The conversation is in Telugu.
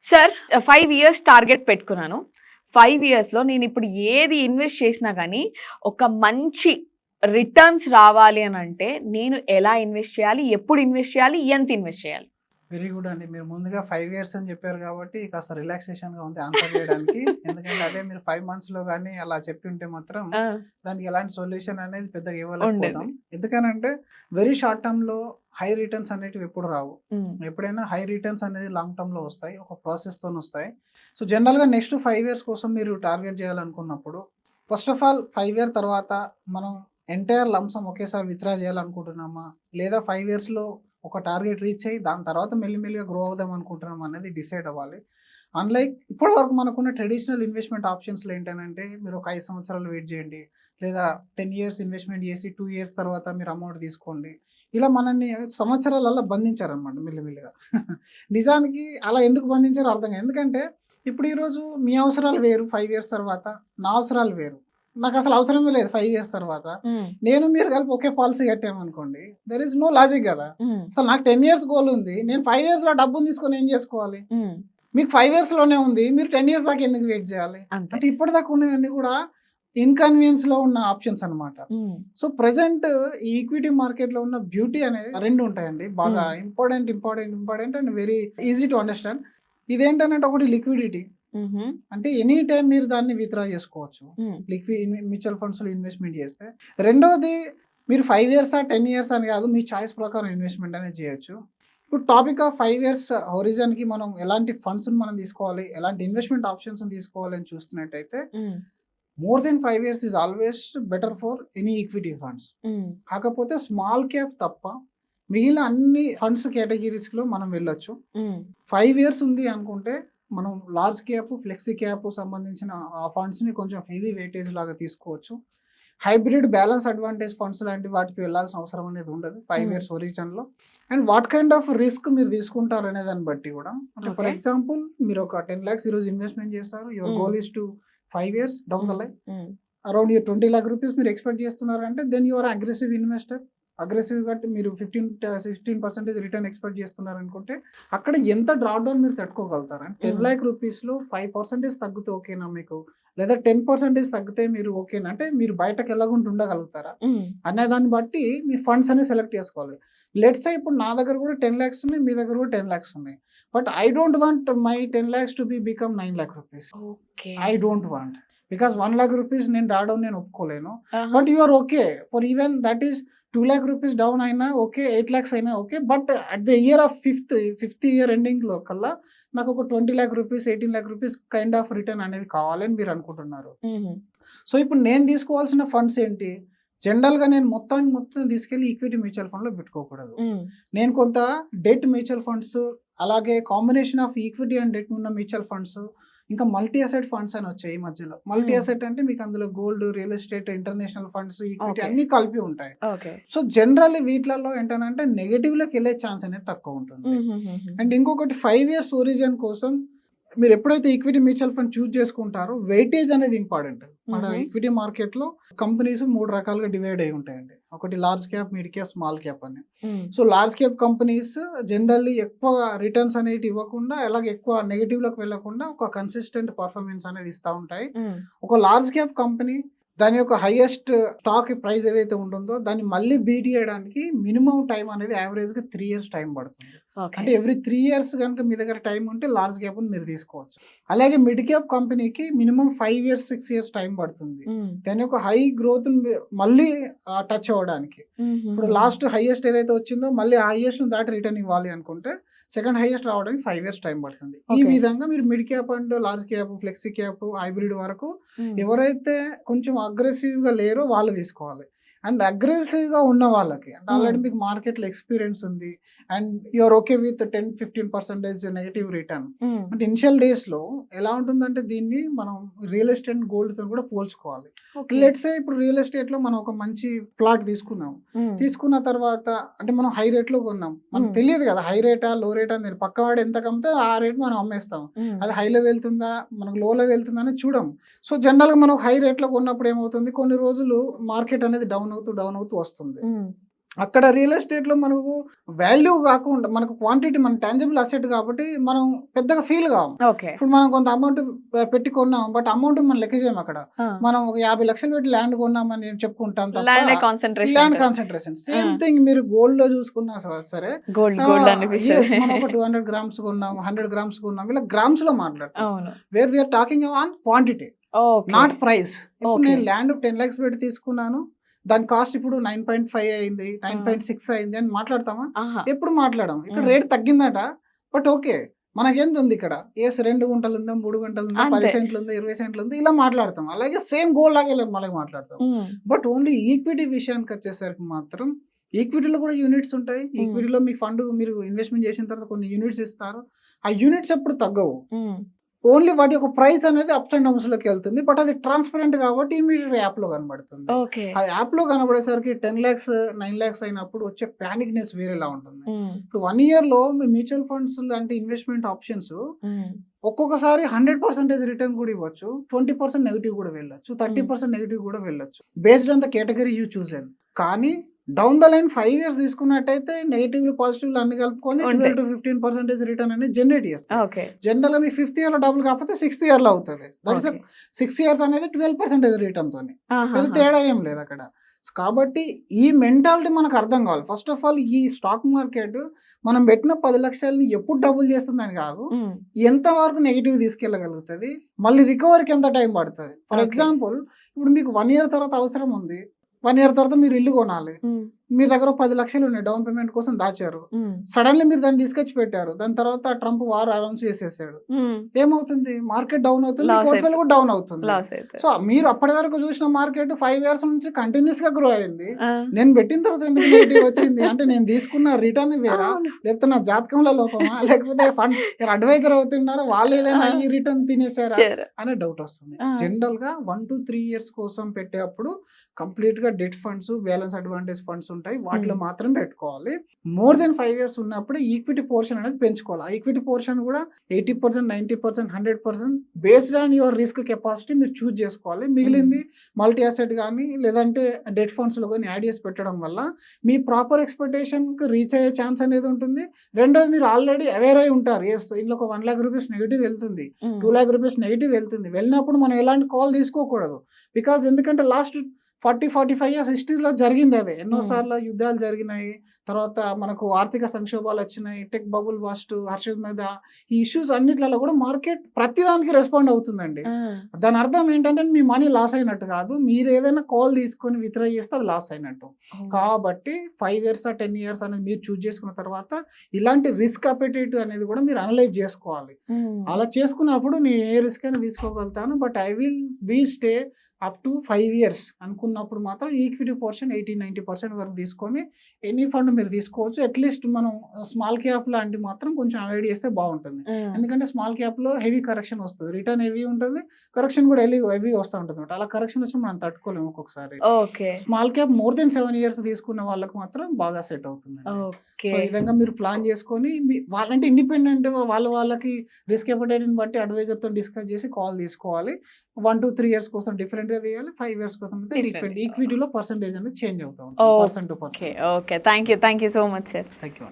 సార్ 5 ఇయర్స్ టార్గెట్ పెట్టుకున్నాను. 5 ఇయర్స్‌లో నేనిప్పుడు ఏది ఇన్వెస్ట్ చేసినా గానీ, ఒక మంచి రిటర్న్స్ రావాలి అనంటే, నేను ఎలా ఇన్వెస్ట్ చేయాలి? ఎప్పుడు ఇన్వెస్ట్ చేయాలి? ఎంత ఇన్వెస్ట్ చేయాలి? వెరీ గుడ్ అండి. మీరు ముందుగా 5 ఇయర్స్ అని చెప్పారు కాబట్టి కాస్త రిలాక్సేషన్‌గా ఉంది ఆన్సర్ చేయడానికి. ఎందుకంటే అదే మీరు 5 మంత్స్‌లో గాని అలా చెప్పింటే మాత్రం ఆ! దానికి ఎలాంటి సొల్యూషన్ అనేది పెద్దగా ఉండేది. ఇవ్వలేకపోతాం. ఎందుకనంటే వెరీ షార్ట్ టర్మ్‌లో హై రిటర్న్స్ అనేటివి ఎప్పుడు రావు. హ్మ్. ఎప్పుడైనా హై రిటర్న్స్ అనేది లాంగ్ టర్మ్‌లో వస్తాయి. ఒక ప్రాసెస్‌తోనొస్తాయి. సో, జనరల్‌గా నెక్స్ట్ 5 ఇయర్స్ కోసం మీరు టార్గెట్ చేయాలనుకున్నప్పుడు ఫస్ట్ ఆఫ్ ఆల్ 5 ఇయర్ తర్వాత మనం ఎంటైర్ లంప్ సమ్ ఒకేసారి విత్‌డ్రా చేయాలనుకుంటున్నామా? లేదా 5 ఇయర్స్‌లో ఒక టార్గెట్ రీచ్ అయ్యి దాని తర్వాత మెల్లిమెల్లిగా గ్రో అవుదాం అనుకుంటున్నాం అనేది డిసైడ్ అవ్వాలి. అన్‌లైక్ ఇప్పటి వరకు మనకున్న ట్రెడిషనల్ ఇన్వెస్ట్‌మెంట్ ఆప్షన్స్‌లో ఏంటనంటే మీరు ఒక 5 సంవత్సరాలు వెయిట్ చేయండి. లేదా 10 ఇయర్స్ ఇన్వెస్ట్‌మెంట్ చేసి 2 ఇయర్స్ తర్వాత మీరు అమౌంట్ తీసుకోండి. ఇలా మనల్ని సంవత్సరాలలో బంధించారనమాట మెల్లిమెల్లిగా. నిజానికి అలా ఎందుకు బంధించారో అర్థం కాదు. ఎందుకంటే ఇప్పుడు ఈరోజు మీ అవసరాలు వేరు 5 ఇయర్స్ తర్వాత. నా అవసరాలు వేరు. నాకసలు అవసరమే లేదు 5 ఇయర్స్ తర్వాత. హ్మ్. నేను మీరు కలిపి ఒకే పాలసీ కట్టామనుకోండి. దేర్ ఈస్ నో లాజిక్ గదా! హ్మ్. అసలు నాకు 10 ఇయర్స్ గోల్ ఉంది. నేను 5 ఇయర్స్‌లో డబ్బుని తీసుకొని ఏం చేసుకోవాలి? హ్మ్. మీకు 5 ఇయర్స్‌లోనే ఉంది. మీరు 10 ఇయర్స్ దాకా ఎందుకు వెయిట్ చేయాలి? అంతే. అంటే ఇప్పటిదాకా ఉన్నవన్నీ కూడా ఇన్‌కన్వీనియన్స్‌లో ఉన్న ఆప్షన్స్ అన్నమాట. హ్మ్. సో, ప్రెజెంట్ ఈ ఈక్విటీ మార్కెట్‌లో ఉన్న బ్యూటీ అనేది 2 ఉంటాయండి. బాగా హ్మ్. Important and very easy to understand. ఇదేంటనంటే ఒకటి లిక్విడిటీ. హుహు. అంటే ఎనీ టైమ్ మీరు దాన్ని విత్‌డ్రా చేసుకోవచ్చు. హ్మ్. మ్యూచువల్ ఫండ్స్‌లో ఇన్వెస్ట్‌మెంట్ చేస్తే. రెండోది మీరు 5 ఇయర్సా, 10 ఇయర్స్ అని కాదు. మీ చాయిస్ ప్రకారం ఇన్వెస్ట్‌మెంట్ అనేది చేయొచ్చు. ఇప్పుడు టాపిక్ ఆఫ్ 5 ఇయర్స్ హొరిజన్‌కి మనం ఎలాంటి ఫండ్స్‌ని మనం తీసుకోవాలి, ఎలాంటి ఇన్వెస్ట్‌మెంట్ ఆప్షన్స్‌ని తీసుకోవాలి అని చూస్తున్నట్టయితే హ్మ్. More than 5 years is always better for any equity funds. హ్మ్. కాకపోతే స్మాల్ క్యాప్ తప్ప మిగిలిన అన్ని ఫండ్స్ కేటగిరీస్‌లో మనం వెళ్ళొచ్చు. హ్మ్. 5 ఇయర్స్ ఉంది అనుకుంటే మనం లార్జ్ క్యాప్, ఫ్లెక్సీ క్యాప్ సంబంధించిన ఆ ఫండ్స్‌ని కొంచెం హెవీ వెయిటేజ్ లాగా తీసుకోవచ్చు. హైబ్రిడ్ బ్యాలెన్స్ అడ్వాంటేజ్ ఫండ్స్ లాంటి వాటికి వెళ్ళాల్సిన అవసరం అనేది ఉండదు 5 హ్మ్. ఇయర్స్ హొరిజన్‌లో. And what kind of risk మీరు తీసుకుంటారనే దాన్ని బట్టి కూడా అంటే ఫర్ ఓకే. ఎగ్జాంపుల్ మీరు ఒక 10,00,000 ఈరోజు ఇన్వెస్ట్‌మెంట్ చేస్తారు. Your hmm. Goal is to 5 years down the hmm. Line hmm. Around 20,00,000 మీరు ఎక్స్‌పెక్ట్ చేస్తున్నారంటే then you are aggressive investor. అగ్రెసివ్‌గా మీరు 16% రిటర్న్ ఎక్స్‌పెక్ట్ చేస్తున్నారనుకుంటే అక్కడ ఎంత డ్రాప్ డౌన్ మీరు తట్టుకోగలుగుతారు. అంటే హ్మ్. 10,00,000లో 5% తగ్గితే ఓకేనా మీకు? లేదా 10% తగ్గితే మీరు ఓకేనా? అంటే మీరు బయటకెళ్ళకుండా ఉండగలుగుతారా? హ్మ్. అనే దాన్ని బట్టి మీ ఫండ్స్ అనేవి సెలెక్ట్ చేసుకోవాలి. లెట్స్ సే ఇప్పుడు నా దగ్గర కూడా 10,00,000 ఉన్నాయి. మీ దగ్గర కూడా 10,00,000 ఉన్నాయి. But I don't want my 10,00,000 to become 9,00,000 rupees. Okay. I don't want. Because 1,00,000 rupees నేను డ్రా డౌన్ నేను ఒప్పుకోలేను. ఆహా! But you are okay. For even that is 2,00,000 rupees down అయినా ఓకే. 8,00,000 అయినా okay. But at the year of fifth year ఎండింగ్‌లో కల్లా నాకు ఒక 20,00,000 rupees, 18,00,000 rupees kind of return అనేది కావాలని మీరు అనుకుంటున్నారు. హుహు. సో, ఇప్పుడు నేను తీసుకోవాల్సిన ఫండ్స్ ఏంటి? జనరల్‌గా నేను మొత్తం తీసుకెళ్ళి ఈక్విటీ మ్యూచువల్ ఫండ్‌లో పెట్టుకోకూడదు. హ్మ్. నేను కొంత డెట్ మ్యూచువల్ ఫండ్స్, అలాగే combination of equity and debt ఉన్న మ్యూచువల్ ఫండ్స్, ఇంకా మల్టీ అసెట్ ఫండ్స్ అని వచ్చాయి ఈ మధ్యలో. మల్టీ హ్మ్. అసెట్ అంటే మీకు అందులో gold, real estate, international funds, equity okay. అన్నీ కలిపి ఉంటాయి. ఓకే. సో, జనరల్లీ వీటిలలో ఏంటనంటే నెగెటివ్‌లోకెళ్ళే ఛాన్స్ అనేది తక్కువుంటుంది. హుహుహుహు. అండ్ ఇంకొకటి 5 ఇయర్స్ ఒరిజిన్ కోసం మీరెప్పుడైతే ఈక్విటీ మ్యూచువల్ ఫండ్ చూజ్ చేసుకుంటారో వెయిటేజ్ అనేది ఇంపార్టెంట్. మన హుహు. ఈక్విటీ మార్కెట్‌లో కంపెనీస్ 3 రకాలుగా డివైడ్ అయ్యి ఉంటాయండి. ఒకటి large cap, mid cap, small cap అని. హ్మ్. So, large cap companies generally ఎక్కువ రిటర్న్స్ అనేటివి ఇవ్వకుండా, అలాగే ఎక్కువ నెగెటివ్‌లోకి వెళ్ళకుండా ఒక కన్సిస్టెంట్ పర్ఫార్మెన్స్ అనేది ఇస్తా ఉంటాయి. హ్మ్. ఒక లార్జ్ క్యాప్ కంపెనీ దాని యొక్క హైయెస్ట్ స్టాక్ ప్రైస్ ఏదైతే ఉంటుందో దాన్ని మళ్ళీ బీట్ చేయడానికి మినిమమ్ టైమ్ అనేది యావరేజ్‌గా 3 ఇయర్స్ టైం పడుతుంది. ఓకే. అంటే ఎవ్రీ 3 ఇయర్స్ గనుక మీ దగ్గర టైం ఉంటే లార్జ్ క్యాప్‌ని మీరు తీసుకోవచ్చు. అలాగే మిడ్ క్యాప్ కంపెనీకి మినిమమ్ 5 ఇయర్స్, 6 ఇయర్స్ టైం పడుతుంది. హ్మ్. దాని యొక్క హై గ్రోత్‌ని మళ్ళీ టచ్ అవ్వడానికి. ఇప్పుడు హుహుహు. లాస్ట్ హైయెస్ట్ ఏదైతే వచ్చిందో మళ్ళీ ఆ హైయెస్ట్‌ని దాటి రిటర్న్ ఇవ్వాలి అనుకుంటే సెకండ్ హైయెస్ట్ రావడానికి 5 ఇయర్స్ టైం పడుతుంది. ఈ ఓకే. విధంగా మీరు mid cap and large cap, flexi cap, hybrid వరకు హ్మ్. ఎవరైతే కొంచెం అగ్రెసివ్‌గా లేరో వాళ్ళు తీసుకోవాలి. అండ్ అగ్రెసివ్‌గా ఉన్న వాళ్ళకి అంటే హ్మ్. ఆల్రెడీ మీకు మార్కెట్‌లో ఎక్స్‌పీరియన్స్ ఉంది. And you are okay with 10-15% negative return. Hmm. అంటే ఇనిషియల్ డేస్‌లో ఎలా ఉంటుందంటే దీన్ని మనం రియల్ ఎస్టేట్, గోల్డ్‌తో కూడా పోల్చుకోవాలి. ఓకే. లెట్స్ సే ఇప్పుడు రియల్ ఎస్టేట్‌లో మనం ఒక మంచి ప్లాట్ తీసుకున్నాం. హ్మ్. తీసుకున్న తర్వాత అంటే మనం హై రేట్‌లో కొన్నాం. మనకు హ్మ్. తెలియదు కదా! హై రేటా? లో రేటా? అని పక్కవాడు ఎంత కమ్మితే ఆ రేట్ మనం అమ్మేస్తాం. హ్మ్. అది హైలో వెళ్తుందా? మనకు లోలో వెళ్తుందా అనేది చూడం. సో, జనరల్‌గా మనం హై రేట్‌లో కొన్నప్పుడు ఏమవుతుంది కొన్ని రోజులు మార్కెట్ అనేది డౌన్ అవుతూ వస్తుంది. హ్మ్. అక్కడ రియల్ ఎస్టేట్లో మనకు వాల్యూ కాకుండా మనకు క్వాంటిటీ మన టాంజిబుల్ అసెట్ కాబట్టి మనం పెద్దగా ఫీల్ కావం. ఓకే. ఇప్పుడు మనం కొంత అమౌంట్ పెట్టి కొన్నాం, బట్ అమౌంట్ మనం లెక్క చేయం అక్కడ. మనం ఒక 50 లక్షలు పెట్టి ల్యాండ్ కొన్నామని నేను చెప్పుకుంటాం తప్ప land land concentration. Same thing మీరు గోల్డ్ లో చూసుకున్నా సరే, గోల్డ్ yes, మనం ఒక 200 గ్రామ్స్ కొన్నాం, 100 గ్రామ్స్ కొన్నాం, ఇలా గ్రామ్స్ లో మాట్లాడతాం. అవును. Where we're talking on quantity, okay. Not price. ఇప్పుడు Okay. నేను ల్యాండ్ 10 lakhs పెట్టి తీసుకున్నాను, దాని కాస్ట్ ఇప్పుడు 9.5 అయింది, 9.6 అయింది అని మాట్లాడతామా? ఆహా. ఎప్పుడు మాట్లాడడం. ఇక్కడ Mm. రేట్ తగ్గిందట, బట్ ఓకే మనకెంత ఉంది ఇక్కడ, ఎస్ 2 గుంటలు ఉందా, 3 గుంటలు ఉందా, 10 అంతే. సెంట్లు ఉందా, 20 సెంట్లు ఉందా, ఇలా మాట్లాడతాం. అలాగే సేమ్ గోల్డ్ లాగే మళ్ళీ మాట్లాడతాం. ఉమ్. బట్ ఓన్లీ ఈక్విటీ విషయానికి వచ్చేసరికి మాత్రం ఈక్విటీలో కూడా యూనిట్స్ ఉంటాయి. ఈక్విటీలో మీ ఫండ్ మీరు ఇన్వెస్ట్మెంట్ చేసిన తర్వాత కొన్ని యూనిట్స్ ఇస్తారు. ఆ యూనిట్స్ ఎప్పుడు తగ్గవు. ఉమ్. ఓన్లీ వాటి యొక్క ప్రైస్ అనేది అప్స్ అండ్ డౌన్స్ లోకి వెళ్తుంది. బట్ అది ట్రాన్స్పరెంట్ కాబట్టి ఇమీడియట్ యాప్ లో కనబడుతుంది. ఓకే. ఆ యాప్ లో కనబడేసరికి 10 lakhs 9 lakhs అయినప్పుడు వచ్చే ప్యానిక్నెస్ వేరేలా ఉంటుంది. ఉమ్. ఇప్పుడు 1 year లో మీ మ్యూచువల్ ఫండ్స్ లాంటి ఇన్వెస్ట్మెంట్ ఆప్షన్స్ ఉమ్. ఒక్కొక్కసారి 100% రిటర్న్ కూడా ఇవ్వచ్చు, 20% నెగిటివ్ కూడా వెళ్ళొచ్చు, 30% నెగిటివ్ కూడా వెళ్ళొచ్చు, based on the category you choose. కానీ డౌన్ ద లైన్ 5 years తీసుకున్నట్టయితే నెగిటివ్లు పాజిటివ్లు అన్ని కలుపుకొని ఉంటాయి. 12 to 15% రిటర్న్ అనేది జనరేట్ చేస్తాయి. ఓకే. జనరల్ మీ 5th year లో డబుల్ కాకపోతే 6th year లో అవుతుంది. That is okay. 6 years అనేది 12% రిటర్న్ తోని ఆహా. పెద్ద తేడా ఏం లేదు అక్కడ. కాబట్టి ఈ మెంటాలిటీ మనకు అర్థం కావాలి. ఫస్ట్ ఆఫ్ ఆల్ ఈ స్టాక్ మార్కెట్ మనం పెట్టిన 10 లక్షలని ఎప్పుడు డబుల్ చేస్తుందని కాదు, ఉమ్. ఎంత వరకు నెగిటివ్ తీసుకెళ్ళగలుగుతుంది, మళ్ళీ రికవరీకి ఎంత టైం పడుతుంది. For Okay. ఎగ్జాంపుల్ ఇప్పుడు మీకు 1 year తర్వాత అవసరం ఉంది, 1 year తర్వాత మీరు ఇల్లు కొనాలి, ఉమ్. మీ దగ్గర 10 లక్షలు ఉన్నాయి, డౌన్ పేమెంట్ కోసం దాచారు, ఉమ్. సడన్లీ మీరు దాన్ని తీసుకొచ్చి పెట్టారు, దాని తర్వాత ట్రంప్ వార్ అనౌన్స్ చేసేసాడు, ఉమ్. ఏమవుతుంది? మార్కెట్ డౌన్ అవుతుంది, Loss పోర్ట్ఫోలియో కూడా డౌన్ అవుతుంది. లాస్ అయితే. సో మీరు అప్పటి వరకు చూసిన మార్కెట్ 5 years నుంచి కంటిన్యూస్ గా గ్రో అయింది. ఆ. నేను పెట్టిన తర్వాత ఎందుకు నెగిటివ్ వచ్చింది అంటే నేను తీసుకున్న రిటర్న్ వేరా, అవును. లేకపోతే నా జాతకంలో లోపమా, లేకపోతే ఫండ్ అడ్వైజర్ అవుతున్నారా, వాళ్ళు ఏదైనా ఈ రిటర్న్ తినేసారా Sure. అనే డౌట్ వస్తుంది. ఆ. జనరల్ గా 1 to 3 years కోసం పెట్టేటప్పుడు కంప్లీట్ గా debt funds, balance advantage funds ఉంటాయి, వాటిలో మాత్రం పెట్టుకోవాలి. మోర్ దెన్ 5 years ఉన్నప్పుడు ఈక్విటీ పోర్షన్ అనేది పెంచుకోవాలి. ఆ ఈక్విటీ పోర్షన్ కూడా 80%, 90%, 100% based on your risk capacity మీరు చూస్ చేసుకోవాలి. మిగిలింది మల్టీ అసెట్ కానీ లేదంటే డెట్ ఫండ్స్ లో కానీ యాడ్ చేసి పెట్టడం వల్ల మీ ప్రాపర్ ఎక్స్పెక్టేషన్ కి రీచ్ అయ్యే ఛాన్స్ అనేది ఉంటుంది. రెండోది మీరు ఆల్రెడీ అవేర్ అయి ఉంటారు, ఎస్ ఇందులో ఒక 1 lakh rupees నెగిటివ్ వెళ్తుంది, ఉమ్. 2 lakh rupees నెగిటివ్ వెళ్తుంది. వెళ్ళినప్పుడు మనం ఎలాంటి కాల్ తీసుకోకూడదు. బికాజ్ ఎందుకంటే లాస్ట్ 40-45 years హిస్టరీలో జరిగింది అదే. ఎన్నోసార్లు యుద్ధాలు జరిగినాయి, తర్వాత మనకు ఆర్థిక సంక్షోభాలు వచ్చినాయి, టెక్ బబుల్ బస్ట్, హర్షద్ మీద, ఈ ఇష్యూస్ అన్నిట్లలో కూడా మార్కెట్ ప్రతిదానికి రెస్పాండ్ అవుతుందండి. ఆ. దాని అర్థం ఏంటంటే మీ మనీ లాస్ అయినట్టు కాదు, మీరు ఏదైనా కాల్ తీసుకొని విత్డ్రా చేస్తే అది లాస్ అయినట్టు. కాబట్టి 5 years 10 years అనేది మీరు చూస్ చేసుకున్న తర్వాత ఇలాంటి రిస్క్ అపెటైట్ అనేది కూడా మీరు అనలైజ్ చేసుకోవాలి. ఉమ్. అలా చేసుకున్నప్పుడు నేను ఏ రిస్క్ అయినా తీసుకోగలుగుతాను, but I will be stay up to 5 years అనుకున్నప్పుడు మాత్రం ఈక్విటీ పోర్షన్ 80-90% వరకు తీసుకొని ఎనీ ఫండ్ మీరు తీసుకోవచ్చు. అట్లీస్ట్ మనం స్మాల్ క్యాప్ లాంటి మాత్రం కొంచెం అవాయిడ్ చేస్తే బాగుంటుంది. ఉమ్. ఎందుకంటే స్మాల్ క్యాప్ లో హెవీ కరెక్షన్ వస్తుంది, రిటర్న్ హెవీ ఉంటుంది, కరెక్షన్ కూడా హెవీ వస్తూ ఉంటుంది అనమాట. అలా కరెక్షన్ వచ్చి మనం తట్టుకోలేము ఒక్కొక్కసారి. Okay. Small cap more than 7 years తీసుకున్న వాళ్ళకి మాత్రం బాగా సెట్ అవుతుంది. ఓకే. సో ఈ విధంగా మీరు ప్లాన్ చేసుకొని వాళ్ళంటే ఇండిపెండెంట్ వాళ్ళకి రిస్క్ ఎపటైట్ని బట్టి అడ్వైజర్ తో డిస్కస్ చేసి కాల్ తీసుకోవాలి. 1 to 3 years కోసం డిఫరెంట్ గా తీయాలి, 5 years కోసం అయితే Different. డిఫరెంట్. ఈక్విటీలో పర్సెంటేజ్ అనేది చేంజ్ అవుతూ Oh, ఉంటుంది, 1% to 1%. Okay. Thank you so much sir. Thank you.